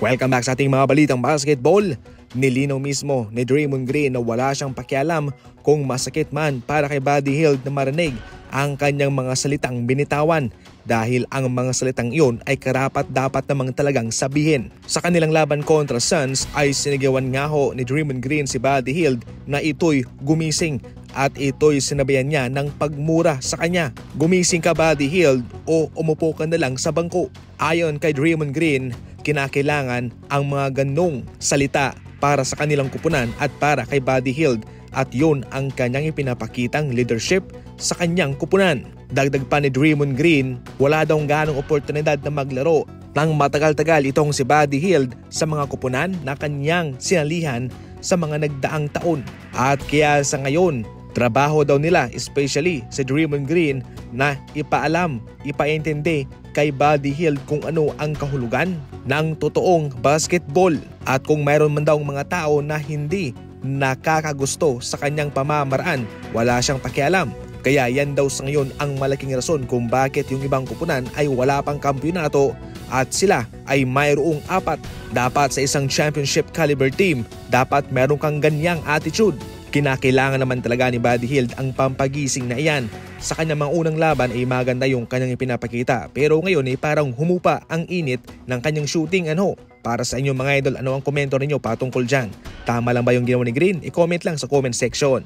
Welcome back sa ating mga balitang basketball. Nilinaw mismo ni Draymond Green na wala siyang pakialam kung masakit man para kay Buddy Hield na marinig ang kanyang mga salitang binitawan dahil ang mga salitang iyon ay karapat-dapat namang talagang sabihin. Sa kanilang laban kontra Suns ay sinigawan nga ho ni Draymond Green si Buddy Hield na ito'y gumising at ito'y sinabayan niya ng pagmura sa kanya. Gumising ka Buddy Hield o umupo ka na lang sa bangko. Ayon kay Draymond Green, kinakailangan ang mga ganong salita para sa kanilang kupunan at para kay Buddy Hield at yun ang kanyang ipinapakitang leadership sa kanyang kupunan. Dagdag pa ni Draymond Green, wala daw ganong oportunidad na maglaro nang matagal-tagal itong si Buddy Hield sa mga kupunan na kanyang sinalihan sa mga nagdaang taon. At kaya sa ngayon, trabaho daw nila, especially si Draymond Green, na ipaalam, ipaintindi kay Buddy Hield kung ano ang kahulugan ng totoong basketball at kung mayroon man daw mga tao na hindi nakakagusto sa kanyang pamamaraan, wala siyang pakialam. Kaya yan daw sa ngayon ang malaking rason kung bakit yung ibang kupunan ay wala pang kampyonato at sila ay mayroong 4. Dapat sa isang championship caliber team, dapat meron kang ganyang attitude. Kinakailangan naman talaga ni Buddy Hield ang pampagising na iyan. Sa kanyang mga unang laban ay maganda yung kanyang ipinapakita, pero ngayon ay parang humupa ang init ng kanyang shooting. Para sa inyo mga idol, ano ang komento ninyo patungkol dyan? Tama lang ba yung ginawa ni Green? I-comment lang sa comment section.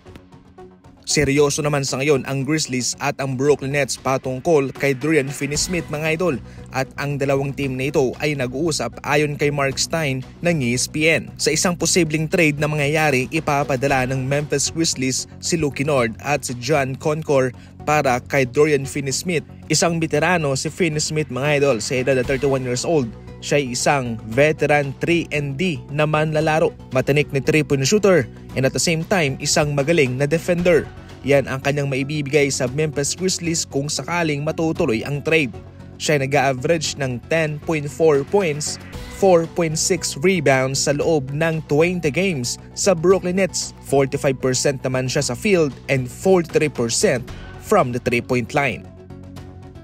Seryoso naman sa ngayon ang Grizzlies at ang Brooklyn Nets patungkol kay Dorian Finney-Smith mga idol, at ang dalawang team na ito ay nag-uusap ayon kay Mark Stein ng ESPN. Sa isang posibleng trade na mangyayari, ipapadala ng Memphis Grizzlies si Luke Kennard at si John Concord para kay Dorian Finney-Smith. Isang veterano si Finney-Smith mga idol, sa edad na 31 years old. Siya ay isang veteran 3-and-D na manlalaro, matinik ni 3-point shooter, and at the same time isang magaling na defender. Yan ang kanyang maibibigay sa Memphis Grizzlies kung sakaling matutuloy ang trade. Siya ay nag-average ng 10.4 points, 4.6 rebounds sa loob ng 20 games sa Brooklyn Nets. 45% naman siya sa field and 43% from the 3-point line.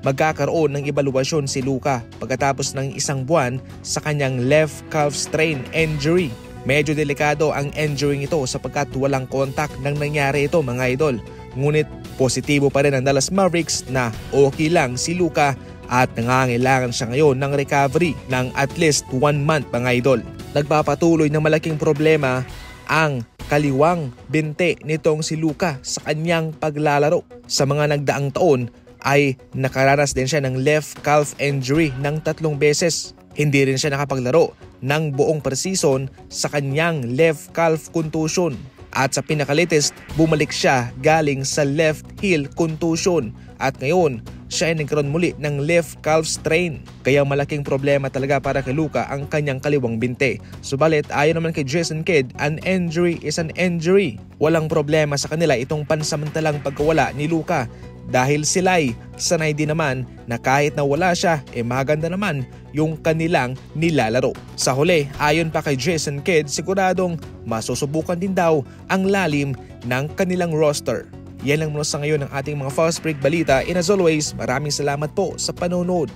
Magkakaroon ng ebaluasyon si Luka pagkatapos ng isang buwan sa kanyang left calf strain injury. Medyo delikado ang injury ito sapagkat walang kontak nang nangyari ito mga idol. Ngunit positibo pa rin ang Dallas Mavericks na okay lang si Luka at nangangailangan siya ngayon ng recovery ng at least 1 month mga idol. Nagpapatuloy ng malaking problema ang kaliwang binte nitong si Luka sa kanyang paglalaro. Sa mga nagdaang taon ay nakaranas din siya ng left calf injury ng 3 beses. Hindi rin siya nakapaglaro ng buong preseason sa kanyang left calf contusion. At sa pinakalatest, bumalik siya galing sa left heel contusion. At ngayon, siya ay nagkaroon muli ng left calf strain. Kaya malaking problema talaga para kay Luka ang kanyang kaliwang binte. Subalit ayon naman kay Jason Kidd, an injury is an injury. Walang problema sa kanila itong pansamantalang pagkawala ni Luka. Dahil sila'y sanay din naman na kahit na wala siya, maganda naman yung kanilang nilalaro. Sa huli, ayon pa kay Jason Kidd, siguradong masusubukan din daw ang lalim ng kanilang roster. Yan lang muna sa ngayon ng ating mga fast break balita, and as always, maraming salamat po sa panonood.